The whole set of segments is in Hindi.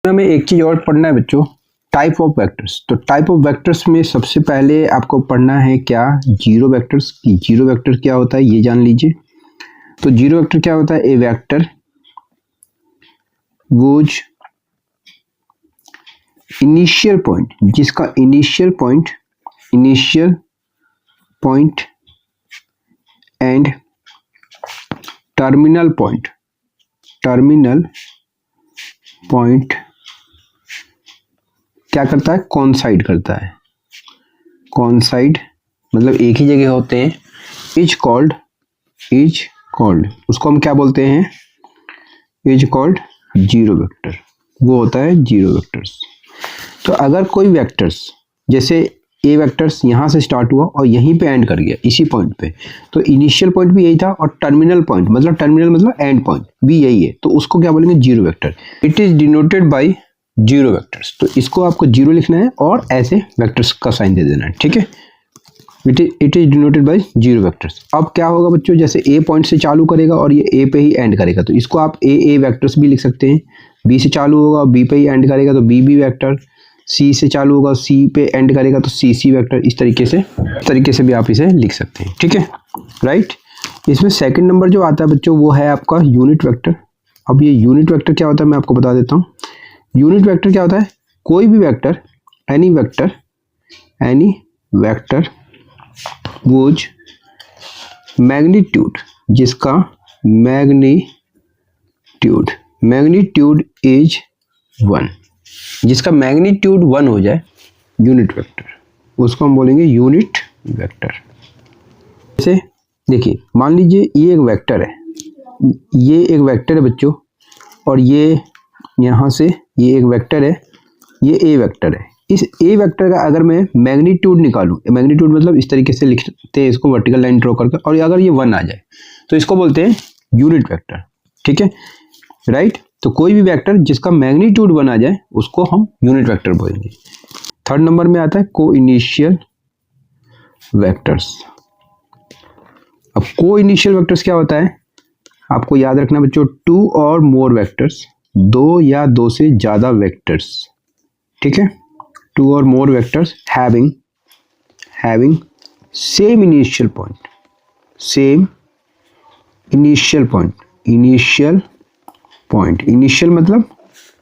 हमें एक चीज और पढ़ना है बच्चों, टाइप ऑफ वेक्टर्स। तो टाइप ऑफ वेक्टर्स में सबसे पहले आपको पढ़ना है क्या, जीरो वेक्टर्स की। जीरो वेक्टर क्या होता है ये जान लीजिए। तो जीरो वेक्टर क्या होता है, ए वेक्टर वोज इनिशियल पॉइंट, जिसका initial point and terminal point क्या करता है, कॉन्साइड करता है। कॉन्साइड मतलब एक ही जगह होते हैं। इज कॉल्ड उसको हम क्या बोलते हैं, इज कॉल्ड जीरो वेक्टर। वो होता है जीरो वेक्टर्स। तो अगर कोई वेक्टर्स जैसे ए वेक्टर्स यहाँ से स्टार्ट हुआ और यहीं पे एंड कर गया इसी पॉइंट पे, तो इनिशियल पॉइंट भी यही था और टर्मिनल मतलब एंड पॉइंट भी यही है, तो उसको क्या बोलेंगे, zero vector. It is denoted by zero vectors. तो इसको आपको जीरो लिखना है और ऐसे वेक्टर्स का साइन दे देना है, ठीक है। It is denoted by zero vectors. अब क्या होगा बच्चों, जैसे ए पॉइंट से चालू करेगा और ये ए पे ही एंड करेगा, तो इसको आप ए वेक्टर्स भी लिख सकते हैं। बी से चालू होगा बी पे ही एंड करेगा तो बी वेक्टर। सी से चालू होगा सी पे एंड करेगा तो सी वेक्टर। इस तरीके से भी आप इसे लिख सकते हैं, ठीक है, राइट। इसमें सेकंड नंबर जो आता है बच्चों वो है आपका यूनिट वेक्टर। अब ये यूनिट वेक्टर क्या होता है मैं आपको बता देता हूँ। यूनिट वेक्टर क्या होता है, कोई भी vector, any vector whose magnitude, जिसका मैग्नीट्यूड इज 1, जिसका मैग्नीट्यूड 1 हो जाए, यूनिट वेक्टर, उसको हम बोलेंगे यूनिट वेक्टर। जैसे देखिए मान लीजिए ये एक वेक्टर है, ये एक वेक्टर है बच्चों, और ये यहाँ से ये एक वेक्टर है, ये ए वेक्टर है। इस ए वेक्टर का अगर मैं मैग्नीट्यूड निकालूं, मैग्नीट्यूड मतलब इस तरीके से लिखते हैं इसको वर्टिकल लाइन ड्रॉ करके, और अगर ये 1 आ जाए तो इसको बोलते हैं यूनिट वेक्टर, ठीक है, राइट। तो कोई भी वेक्टर जिसका मैग्नीट्यूड 1 आ जाए उसको हम यूनिट वेक्टर बोलेंगे। थर्ड नंबर में आता है को इनिशियल वेक्टर्स। अब को इनिशियल वेक्टर्स क्या होता है, आपको याद रखना बच्चों, 2 और मोर वेक्टर्स, 2 या 2 से ज्यादा वेक्टर्स, ठीक है, 2 और more vectors having same initial मतलब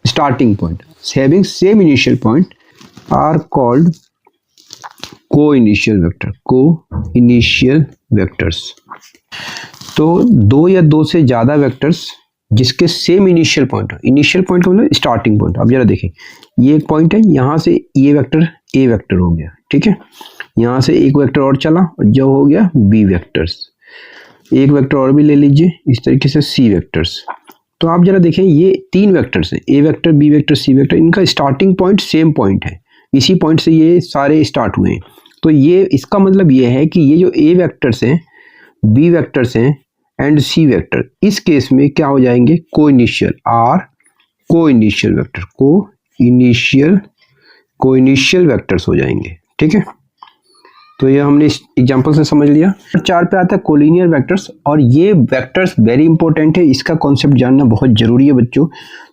starting point, having same initial point are called coinitial vectors. तो 2 या 2 से ज्यादा वेक्टर्स जिसके सेम इनिशियल पॉइंट का मतलब स्टार्टिंग पॉइंट। अब जरा देखें, ये एक पॉइंट है, यहाँ से ये वेक्टर ए वेक्टर हो गया, ठीक है, यहाँ से एक वेक्टर और चला और जो हो गया बी वेक्टर्स, एक वेक्टर और भी ले लीजिए इस तरीके से सी वेक्टर्स। तो आप जरा देखें ये 3 वेक्टर्स हैं, A vector B vector C vector, इनका स्टार्टिंग पॉइंट सेम पॉइंट है, इसी पॉइंट से ये सारे स्टार्ट हुए हैं। तो ये इसका मतलब ये है कि ये जो ए वेक्टर्स हैं, बी वेक्टर्स हैं एंड सी वेक्टर, इस केस में क्या हो जाएंगे, को इनिशियल वेक्टर्स हो जाएंगे, ठीक है। तो ये हमने इस एग्जांपल से समझ लिया। 4 पे आता है कोलिनियर वेक्टर्स, और ये वेक्टर्स वेरी इंपॉर्टेंट है, इसका कॉन्सेप्ट जानना बहुत जरूरी है बच्चों।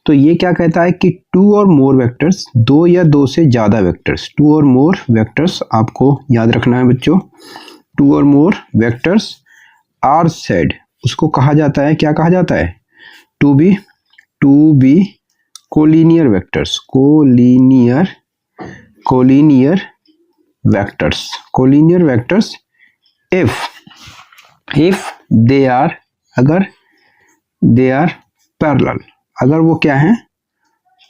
तो ये क्या कहता है कि 2 और मोर वेक्टर्स, 2 या 2 से ज्यादा वेक्टर्स, 2 और मोर वेक्टर्स आपको याद रखना है बच्चों, 2 और मोर वेक्टर्स आर सेड, उसको कहा जाता है, क्या कहा जाता है, to be collinear vectors, collinear vectors if they are, अगर दे आर पैरेलल, अगर वो क्या है,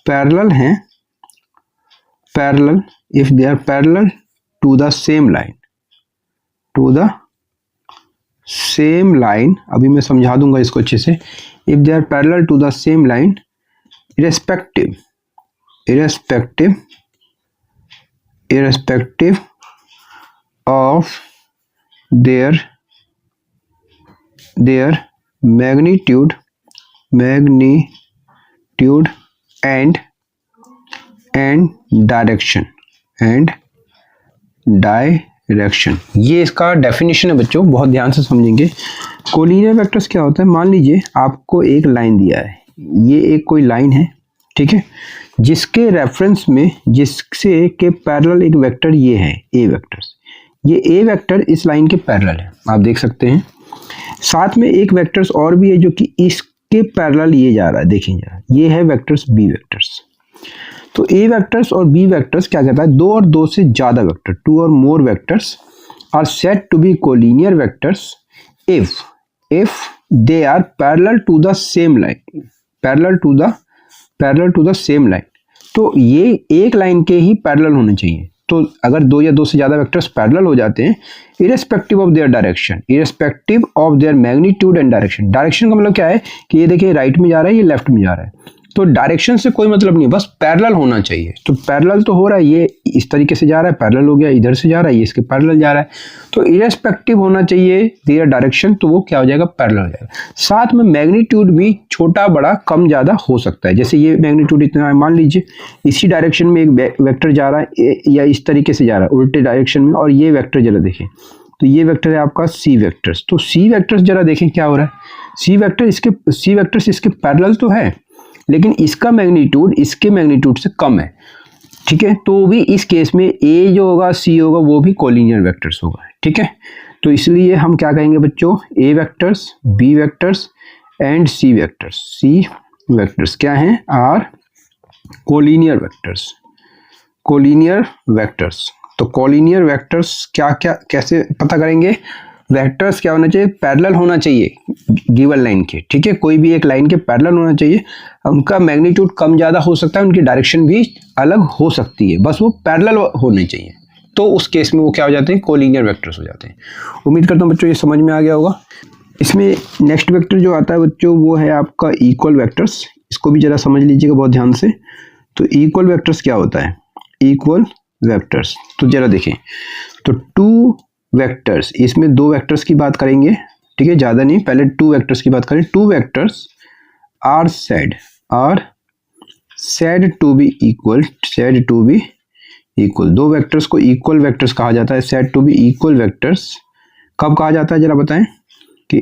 पैरेलल हैं, if they are parallel to the same line, अभी मैं समझा दूंगा इसको अच्छे से। If they are parallel to the same line irrespective of their magnitude and direction, ये इसका डेफिनेशन है बच्चों, बहुत ध्यान से समझेंगे। कोलिनियर वेक्टर्स क्या होता है, मान लीजिए आपको एक लाइन दिया है, ये एक कोई लाइन है, ठीक है, जिसके रेफरेंस में जिससे के पैरेलल एक वेक्टर ये है ए वेक्टर्स, ये ए वेक्टर इस लाइन के पैरेलल है, आप देख सकते हैं। साथ में एक वेक्टर्स और भी है जो कि इसके पैरेलल ये जा रहा है, देखिए जरा, ये है वेक्टर्स बी वेक्टर्स। तो ए वेक्टर्स और बी वेक्टर्स क्या कहता है, दो और दो से ज्यादा vector, two or more vectors are said to be collinear vectors if they are parallel to the same line, parallel to the same line. तो ये एक लाइन के ही पैरेलल होने चाहिए। तो अगर दो या दो से ज्यादा वेक्टर्स पैरेलल हो जाते हैं, irrespective of their direction, irrespective of their magnitude and direction. Direction का मतलब क्या है कि ये देखिए राइट में जा रहा है, ये लेफ्ट में जा रहा है, तो डायरेक्शन से कोई मतलब नहीं, बस पैरेलल होना चाहिए। तो पैरेलल तो हो रहा है, ये इस तरीके से जा रहा है, पैरेलल हो गया, इधर से जा रहा है, ये इसके पैरेलल जा रहा है, तो इरेस्पेक्टिव होना चाहिए देयर डायरेक्शन, तो वो क्या हो जाएगा, पैरेलल हो जाएगा। साथ में मैग्नीट्यूड भी छोटा बड़ा कम ज्यादा हो सकता है, जैसे ये मैग्नीट्यूड इतना है, मान लीजिए इसी डायरेक्शन में एक वेक्टर जा रहा है या इस तरीके से जा रहा है उल्टे डायरेक्शन में, और ये वेक्टर जरा देखें, तो ये वेक्टर है आपका सी वेक्टर्स। तो सी वेक्टर्स जरा देखें क्या हो रहा है, सी वेक्टर्स इसके पैरेलल तो है, लेकिन इसका मैग्नीट्यूड इसके मैग्नीट्यूड से कम है, ठीक है। तो भी इस केस में ए जो होगा, सी होगा, वो भी कोलिनियर वेक्टर्स होगा, ठीक है। तो इसलिए हम क्या कहेंगे बच्चों, A vectors, B vectors and C vectors क्या हैं, आर कोलिनियर वेक्टर्स। तो कोलिनियर वेक्टर्स क्या क्या कैसे पता करेंगे, वेक्टर्स क्या होना चाहिए, पैरेलल होना चाहिए गिवन लाइन के, ठीक है, कोई भी एक लाइन के पैरेलल होना चाहिए। उनका मैग्नीट्यूड कम ज्यादा हो सकता है, उनकी डायरेक्शन भी अलग हो सकती है, बस वो पैरेलल होने चाहिए। तो उस केस में वो क्या हो जाते हैं, कोलिनियर वेक्टर्स हो जाते हैं। उम्मीद करता हूँ बच्चों ये समझ में आ गया होगा। इसमें नेक्स्ट वेक्टर जो आता है बच्चों, वो है आपका इक्वल वेक्टर्स। इसको भी जरा समझ लीजिएगा बहुत ध्यान से। तो इक्वल वेक्टर्स क्या होता है, इक्वल वेक्टर्स, तो जरा देखें, तो टू वेक्टर्स, इसमें दो वेक्टर्स की बात करेंगे, ठीक है, ज्यादा नहीं, पहले टू वेक्टर्स की बात करें। Two vectors are said to be equal, दो वेक्टर्स को इक्वल वेक्टर्स कहा जाता है, said to be equal vectors. कब कहा जाता है जरा बताएं, कि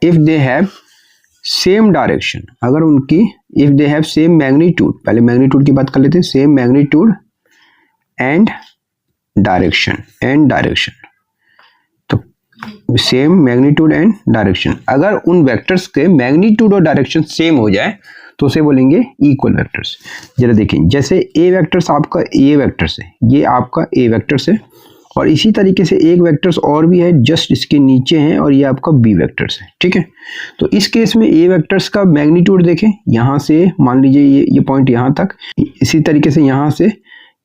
if they have same direction, अगर उनकी if they have same magnitude, पहले मैग्नीट्यूड की बात कर लेते हैं, सेम मैग्नीट्यूड एंड डायरेक्शन, तो सेम मैग्नीट्यूड एंड डायरेक्शन, अगर उन वेक्टर्स के मैग्नीट्यूड और डायरेक्शन सेम हो जाए तो उसे बोलेंगे इक्वल वेक्टर्स। जरा देखें, जैसे ए वेक्टर्स आपका ए वेक्टर्स है, ये आपका ए वेक्टर्स है, और इसी तरीके से एक वेक्टर्स और भी है जस्ट इसके नीचे हैं, और ये आपका बी वेक्टर्स है, ठीक है। तो इस केस में ए वेक्टर्स का मैग्नीट्यूड देखें, यहाँ से मान लीजिए ये पॉइंट यहाँ तक, इसी तरीके से यहाँ से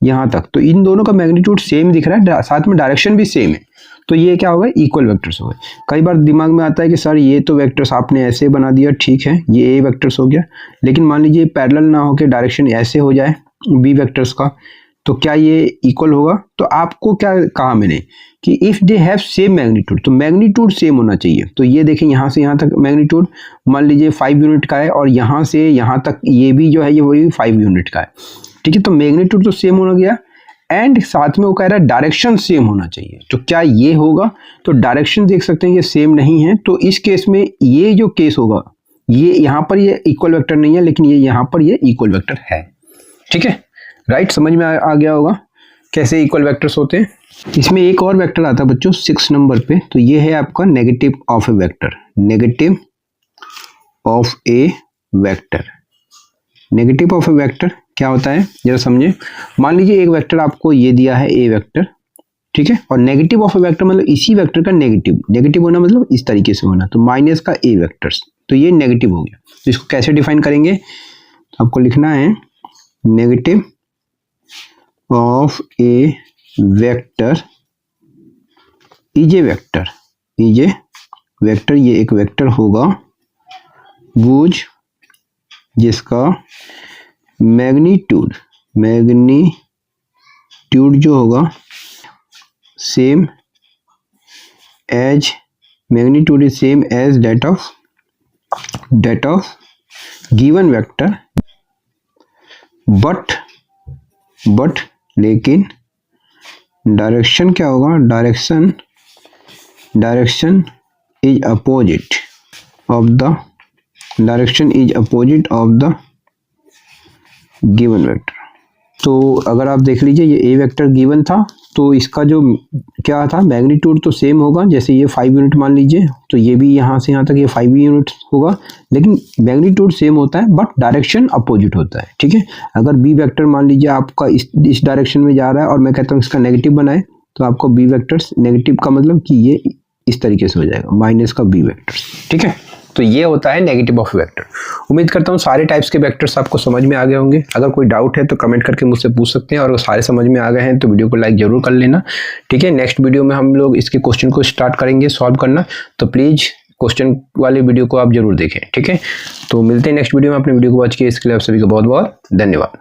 यहाँ तक, तो इन दोनों का मैग्नीट्यूड सेम दिख रहा है, साथ में डायरेक्शन भी सेम है, तो ये क्या होगा, इक्वल वेक्टर्स हो गए। कई बार दिमाग में आता है कि सर ये तो वेक्टर्स आपने ऐसे बना दिया, ठीक है, ये ए वेक्टर्स हो गया, लेकिन मान लीजिए पैरेलल ना होकर डायरेक्शन ऐसे हो जाए बी वेक्टर्स का, तो क्या ये इक्वल होगा। तो आपको क्या कहा मैंने कि if they have same magnitude, तो मैग्नीट्यूड सेम होना चाहिए। तो ये देखें, यहाँ से यहाँ तक मैग्नीट्यूड मान लीजिए 5 यूनिट का है, और यहाँ से यहाँ तक ये भी जो है ये वही 5 यूनिट का है, ठीक है। तो मैग्नीट्यूड तो सेम होना गया, एंड साथ में वो कह रहा है डायरेक्शन सेम होना चाहिए। तो क्या ये होगा, तो डायरेक्शन देख सकते हैं ये सेम नहीं है, तो इस केस में ये जो केस होगा, ये यहाँ पर ये इक्वल वेक्टर नहीं है, लेकिन ये यहाँ पर ये इक्वल वेक्टर है, ठीक है, राइट। समझ में आ गया होगा कैसे इक्वल वेक्टर्स होते हैं। इसमें एक और वेक्टर आता है बच्चों 6 नंबर पे, तो ये है आपका negative of a vector, negative of a vector क्या होता है जरा समझे। मान लीजिए एक वेक्टर आपको ये दिया है ए वेक्टर, ठीक है, और नेगेटिव ऑफ ए वेक्टर मतलब इसी वेक्टर का नेगेटिव होना, मतलब इस तरीके से होना, तो माइनस का ए वेक्टर्स, तो ये नेगेटिव हो गया। तो इसको कैसे डिफाइन करेंगे, तो आपको लिखना है negative of a vector is a vector, ये एक वेक्टर होगा वुज जिसका मैग्नीट्यूड जो होगा same as magnitude is same as that of given vector, but लेकिन डायरेक्शन क्या होगा, direction is opposite of the direction is opposite of the given vector. तो अगर आप देख लीजिए ये ए वेक्टर गिवन था, तो इसका जो क्या था मैग्नीट्यूड तो सेम होगा, जैसे ये 5 यूनिट मान लीजिए, तो ये भी यहाँ से यहाँ तक ये 5 यूनिट होगा, लेकिन मैग्नीट्यूड सेम होता है बट डायरेक्शन अपोजिट होता है। ठीक है, अगर बी वेक्टर मान लीजिए आपका इस डायरेक्शन में जा रहा है और मैं कहता हूँ इसका नेगेटिव बनाए, तो आपको बी वेक्टर्स नेगेटिव का मतलब कि ये इस तरीके से हो जाएगा, माइनस का बी वेक्टर्स। ठीक है, तो ये होता है नेगेटिव ऑफ वेक्टर। उम्मीद करता हूँ सारे टाइप्स के वेक्टर्स आपको समझ में आ गए होंगे। अगर कोई डाउट है तो कमेंट करके मुझसे पूछ सकते हैं, और अगर सारे समझ में आ गए हैं तो वीडियो को लाइक जरूर कर लेना। ठीक है, नेक्स्ट वीडियो में हम लोग इसके क्वेश्चन को स्टार्ट करेंगे सॉल्व करना, तो प्लीज़ क्वेश्चन वाले वीडियो को आप जरूर देखें। ठीक है, तो मिलते हैं नेक्स्ट वीडियो में। अपने वीडियो को वॉच किए इसके लिए आप सभी को बहुत बहुत धन्यवाद।